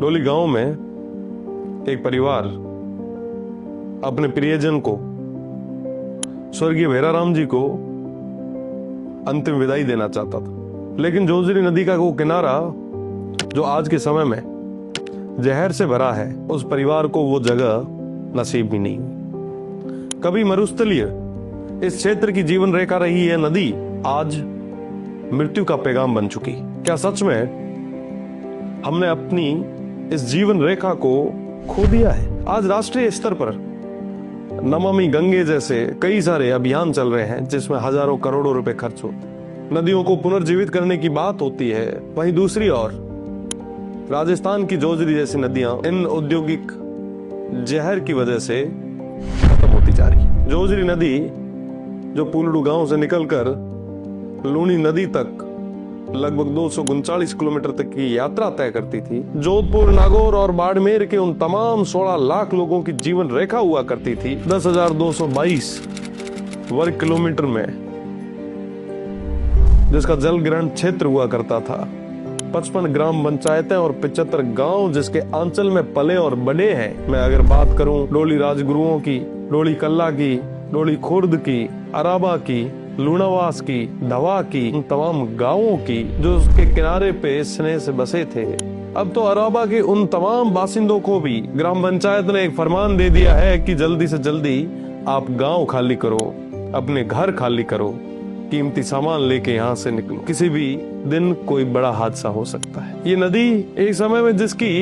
डोली गांव में एक परिवार अपने प्रियजन को, स्वर्गीय भैराराम जी को अंतिम विदाई देना चाहता था, लेकिन जोजरी नदी का वो किनारा जो आज के समय में जहर से भरा है, उस परिवार को वो जगह नसीब भी नहीं हुई। कभी मरुस्थलीय इस क्षेत्र की जीवन रेखा रही है नदी, आज मृत्यु का पैगाम बन चुकी। क्या सच में हमने अपनी इस जीवन रेखा को खो दिया है? आज राष्ट्रीय स्तर पर नमामि गंगे जैसे कई सारे अभियान चल रहे हैं जिसमें हजारों करोड़ों रुपए खर्च होते हैं, नदियों को पुनर्जीवित करने की बात होती है। वहीं दूसरी ओर राजस्थान की जोजरी जैसी नदियां इन औद्योगिक जहर की वजह से खत्म होती जा रही है। जोजरी नदी जो पुलडू गांव से निकलकर लूनी नदी तक लगभग 239 किलोमीटर तक की यात्रा तय करती थी, जोधपुर, नागौर और बाड़मेर के उन तमाम 16 लाख लोगों की जीवन रेखा हुआ करती थी। 10,222 वर्ग किलोमीटर में जिसका जल ग्रहण क्षेत्र हुआ करता था, 55 ग्राम पंचायतें और 75 गांव जिसके आंचल में पले और बड़े हैं। मैं अगर बात करूं डोली राजगुरुओं की, डोली कल्ला की, डोली खुर्द की, अराबा की, लूणावास की, धवा की, उन तमाम गांवों की जो उसके किनारे पे स्नेह से बसे थे, अब तो अराबा के उन तमाम बासिंदों को भी ग्राम पंचायत ने एक फरमान दे दिया है कि जल्दी से जल्दी आप गांव खाली करो, अपने घर खाली करो, कीमती सामान लेके यहाँ से निकलो, किसी भी दिन कोई बड़ा हादसा हो सकता है। ये नदी एक समय में जिसकी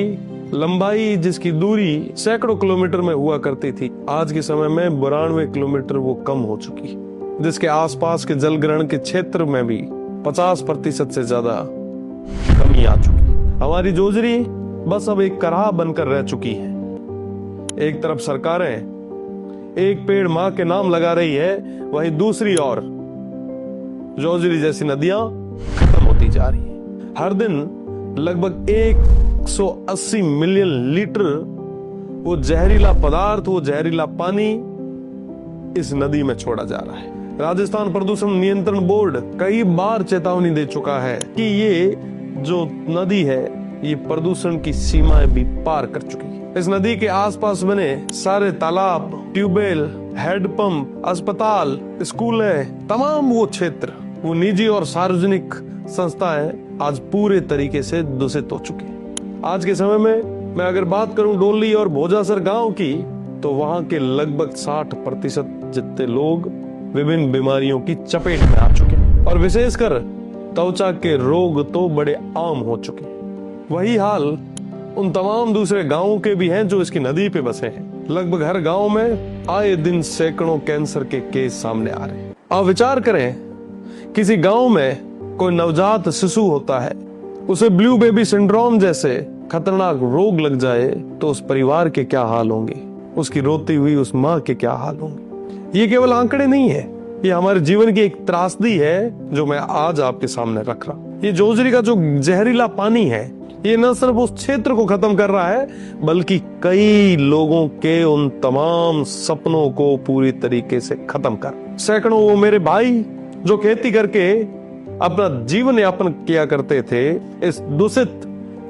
लंबाई, जिसकी दूरी सैकड़ों किलोमीटर में हुआ करती थी, आज के समय में 92 किलोमीटर वो कम हो चुकी, जिसके आसपास के जल ग्रहण के क्षेत्र में भी 50% से ज्यादा कमी आ चुकी। हमारी जोजरी बस अब एक कराह बनकर रह चुकी है। एक तरफ सरकारें एक पेड़ माँ के नाम लगा रही है, वहीं दूसरी ओर जोजरी जैसी नदियां खत्म होती जा रही है। हर दिन लगभग 180 मिलियन लीटर वो जहरीला पदार्थ, वो जहरीला पानी इस नदी में छोड़ा जा रहा है। राजस्थान प्रदूषण नियंत्रण बोर्ड कई बार चेतावनी दे चुका है कि ये जो नदी है ये प्रदूषण की सीमाएं भी पार कर चुकी है। इस नदी के आसपास बने सारे तालाब, ट्यूबवेल, हेडपंप, अस्पताल, स्कूल, तमाम वो क्षेत्र, वो निजी और सार्वजनिक संस्थाएं आज पूरे तरीके से दूषित हो चुकी हैं। आज के समय में मैं अगर बात करूं डोली और भोजासर गांव की, तो वहां के लगभग 60% जितने लोग विभिन्न बीमारियों की चपेट में आ चुके हैं और विशेषकर त्वचा के रोग तो बड़े आम हो चुके हैं। वही हाल उन तमाम दूसरे गांवों के भी हैं जो इसकी नदी पे बसे हैं। लगभग हर गांव में आए दिन सैकड़ों कैंसर के केस सामने आ रहे हैं। आप विचार करें, किसी गांव में कोई नवजात शिशु होता है, उसे ब्लू बेबी सिंड्रोम जैसे खतरनाक रोग लग जाए तो उस परिवार के क्या हाल होंगे, उसकी रोती हुई उस माँ के क्या हाल होंगे। ये केवल आंकड़े नहीं है, ये हमारे जीवन की एक त्रासदी है जो मैं आज आपके सामने रख रहा हूँ। ये जोजरी का जो जहरीला पानी है, ये न सिर्फ उस क्षेत्र को खत्म कर रहा है बल्कि कई लोगों के उन तमाम सपनों को पूरी तरीके से खत्म कर। सैकड़ों वो मेरे भाई जो खेती करके अपना जीवन यापन किया करते थे, इस दूषित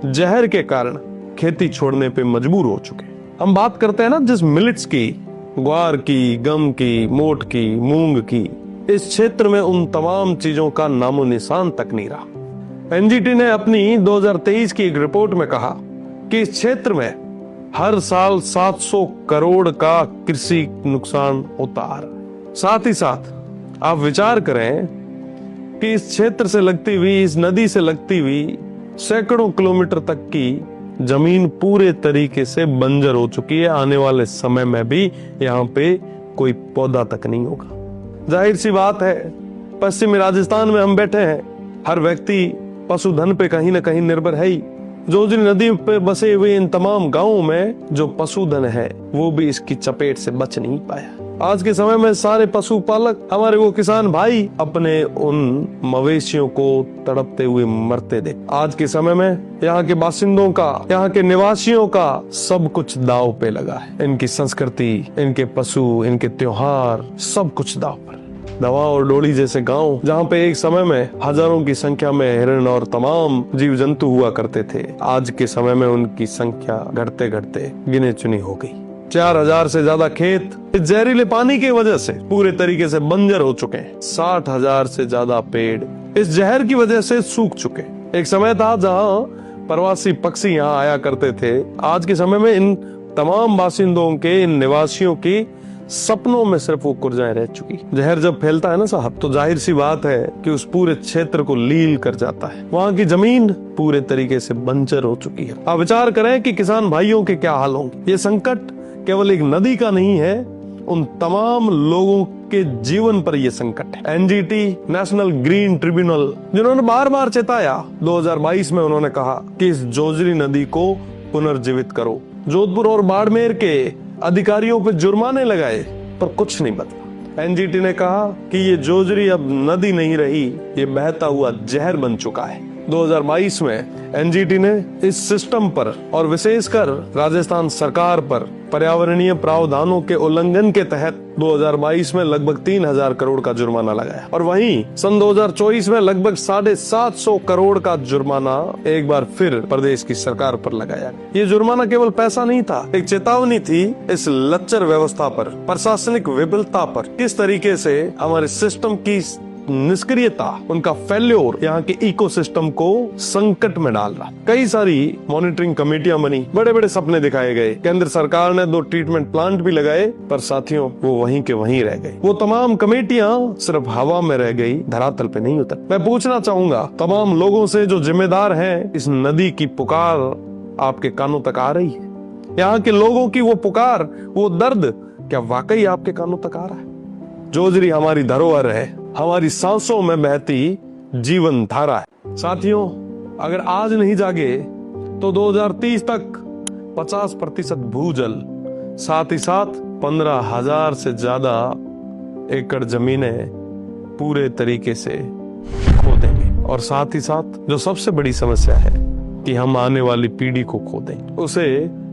जहर के कारण खेती छोड़ने पे मजबूर हो चुके। हम बात करते हैं ना जिस मिलेट्स की, ग्वार की, गम की, मोठ की, मूंग की, इस क्षेत्र में उन तमाम चीजों का नामो निशान तक नहीं रहा। एनजीटी ने अपनी 2023 की एक रिपोर्ट में कहा कि इस क्षेत्र में हर साल 700 करोड़ का कृषि नुकसान होता आ रहा है। साथ ही साथ आप विचार करें कि इस क्षेत्र से लगती हुई, इस नदी से लगती हुई सैकड़ों किलोमीटर तक की जमीन पूरे तरीके से बंजर हो चुकी है। आने वाले समय में भी यहाँ पे कोई पौधा तक नहीं होगा। जाहिर सी बात है, पश्चिमी राजस्थान में हम बैठे हैं, हर व्यक्ति पशुधन पे कहीं ना कहीं निर्भर है ही। जोजरी नदी पे बसे हुए इन तमाम गांवों में जो पशुधन है वो भी इसकी चपेट से बच नहीं पाया। आज के समय में सारे पशुपालक, हमारे वो किसान भाई अपने उन मवेशियों को तड़पते हुए मरते देख। आज के समय में यहाँ के बासिंदों का, यहाँ के निवासियों का सब कुछ दाव पे लगा है। इनकी संस्कृति, इनके पशु, इनके त्योहार, सब कुछ दाव पर। धवा और डोली जैसे गांव, जहां पे एक समय में हजारों की संख्या में हिरण और तमाम जीव जंतु हुआ करते थे, आज के समय में उनकी संख्या घटते घटते गिने चुनी हो गई। 4000 से ज्यादा खेत इस जहरीले पानी की वजह से पूरे तरीके से बंजर हो चुके हैं। 60,000 से ज्यादा पेड़ इस जहर की वजह से सूख चुके। एक समय था जहां प्रवासी पक्षी यहाँ आया करते थे, आज के समय में इन तमाम बासिंदों के, इन निवासियों की सपनों में सिर्फ वो कुर्जाएं रह चुकी। जहर जब फैलता है ना साहब, तो जाहिर सी बात है कि उस पूरे क्षेत्र को लील कर जाता है। वहाँ की जमीन पूरे तरीके से बंजर हो चुकी है। आप विचार करें कि किसान भाइयों के क्या हाल होंगे। ये संकट केवल एक नदी का नहीं है, उन तमाम लोगों के जीवन पर यह संकट है। एनजीटी, नेशनल ग्रीन ट्रिब्यूनल, जिन्होंने बार बार चेताया, 2022 में उन्होंने कहा कि इस जोजरी नदी को पुनर्जीवित करो। जोधपुर और बाड़मेर के अधिकारियों पर जुर्माने लगाए, पर कुछ नहीं बदला। एनजीटी ने कहा कि ये जोजरी अब नदी नहीं रही, ये बहता हुआ जहर बन चुका है। 2022 में एनजीटी ने इस सिस्टम पर और विशेषकर राजस्थान सरकार पर पर्यावरणीय प्रावधानों के उल्लंघन के तहत 2022 में लगभग 3000 करोड़ का जुर्माना लगाया, और वहीं सन 2024 में लगभग 750 करोड़ का जुर्माना एक बार फिर प्रदेश की सरकार पर लगाया। ये जुर्माना केवल पैसा नहीं था, एक चेतावनी थी इस लच्चर व्यवस्था पर, प्रशासनिक विफलता पर, किस तरीके से हमारे सिस्टम की निष्क्रियता, उनका फेल्योर यहाँ के इकोसिस्टम को संकट में डाल रहा। कई सारी मॉनिटरिंग कमेटियां बनी, बड़े बड़े सपने दिखाए गए, केंद्र सरकार ने 2 ट्रीटमेंट प्लांट भी लगाए, पर साथियों वो वहीं के वहीं रह गए। वो तमाम कमेटियां सिर्फ हवा में रह गई, धरातल पे नहीं उतर। मैं पूछना चाहूंगा तमाम लोगों से जो जिम्मेदार हैं, इस नदी की पुकार आपके कानों तक आ रही है? यहाँ के लोगों की वो पुकार, वो दर्द क्या वाकई आपके कानों तक आ रहा है? जोजरी हमारी धरोहर है, हमारी सांसों में बहती जीवन धारा है। साथियों, अगर आज नहीं जागे तो 2030 तक 50% भूजल, साथ ही साथ 15,000 से ज्यादा एकड़ जमीनें पूरे तरीके से खो देंगे, और साथ ही साथ जो सबसे बड़ी समस्या है कि हम आने वाली पीढ़ी को खो देंगे, उसे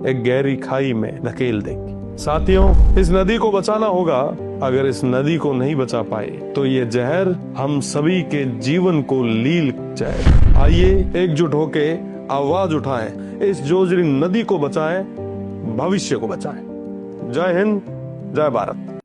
एक गहरी खाई में धकेल देंगे। साथियों, इस नदी को बचाना होगा। अगर इस नदी को नहीं बचा पाए तो ये जहर हम सभी के जीवन को लील जाए। आइए एकजुट होके आवाज उठाएं, इस जोजरी नदी को बचाएं, भविष्य को बचाएं। जय हिंद, जय भारत।